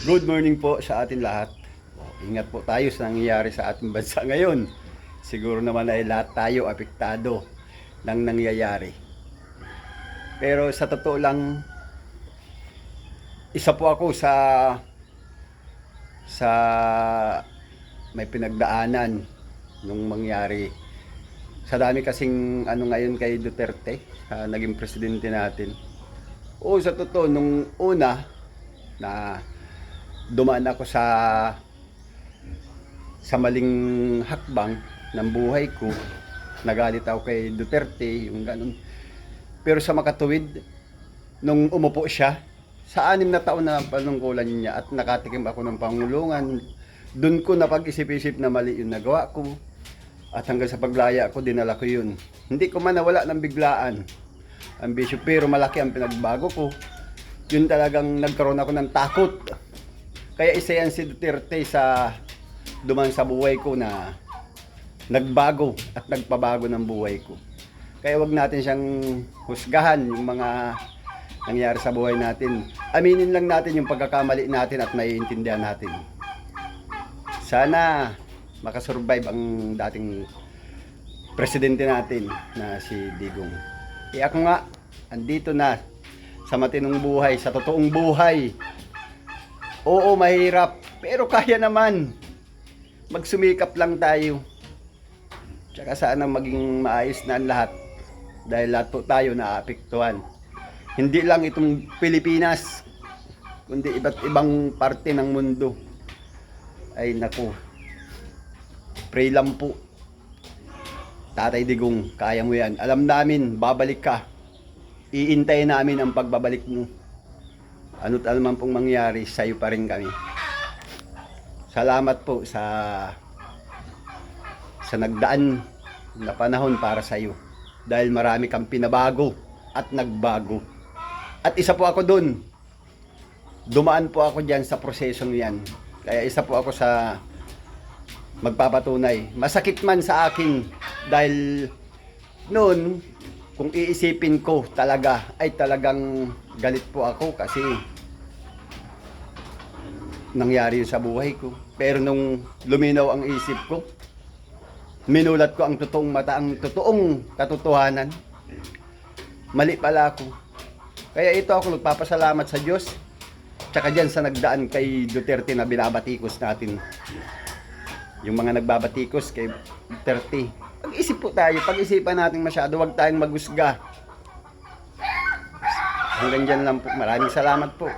Good morning po sa atin lahat. Ingat po tayo sa nangyayari sa ating bansa ngayon. Siguro naman ay lahat tayo apektado ng nangyayari. Pero sa totoo lang, isa po ako sa may pinagdaanan nung mangyari. Sa dami kasing ngayon kay Duterte, naging presidente natin. O sa totoo, nung una na dumaan ako sa maling hakbang ng buhay ko, nagalit ako kay Duterte, yung ganun. Pero sa makatuwid, nung umupo siya, sa 6 na taon na panungkulan niya at nakatikim ako ng pangulungan, dun ko napag-isip-isip na mali yung nagawa ko. At hanggang sa paglaya ko, dinala ko yun. Hindi ko man nawala ng biglaan. Ambisyo, pero malaki ang pinagbago ko. Yun talagang nagkaroon ako ng takot. Kaya isa yan si Duterte sa duman sa buhay ko na nagbago at nagpabago ng buhay ko. Kaya wag natin siyang husgahan yung mga nangyari sa buhay natin. Aminin lang natin yung pagkakamali natin at maiintindihan natin. Sana makasurvive ang dating presidente natin na si Digong. Kaya ako nga, andito na sa matinong buhay, sa totoong buhay. Oo, mahirap, pero kaya naman. Magsumikap lang tayo. Tsaka sana maging maayos na ang lahat. Dahil lahat po tayo naapektuhan. Hindi lang itong Pilipinas, kundi iba't ibang parte ng mundo. Ay naku, pray lang po. Tatay Digong, kaya mo yan. Alam namin, babalik ka. Iintayin namin ang pagbabalik mo. Ano't anuman pong mangyari, sa'yo pa rin kami. Salamat po sa nagdaan na panahon para sa'yo. Dahil marami kang pinabago at nagbago. At isa po ako dun. Dumaan po ako dyan sa prosesong yan. Kaya isa po ako sa magpapatunay. Masakit man sa akin dahil noon, kung iisipin ko talaga, ay talagang galit po ako kasi nangyari yun sa buhay ko. Pero nung luminaw ang isip ko, minulat ko ang totoong mata, ang totoong katotohanan, mali pala ako. Kaya ito ako nagpapasalamat sa Diyos, tsaka dyan sa nagdaan kay Duterte na binabatikos natin. Yung mga nagbabatikos kay Duterte, pag-isip po tayo, pag-isipan natin masyado, wag tayong magusga. Hanggang dyan lang po. Maraming salamat po.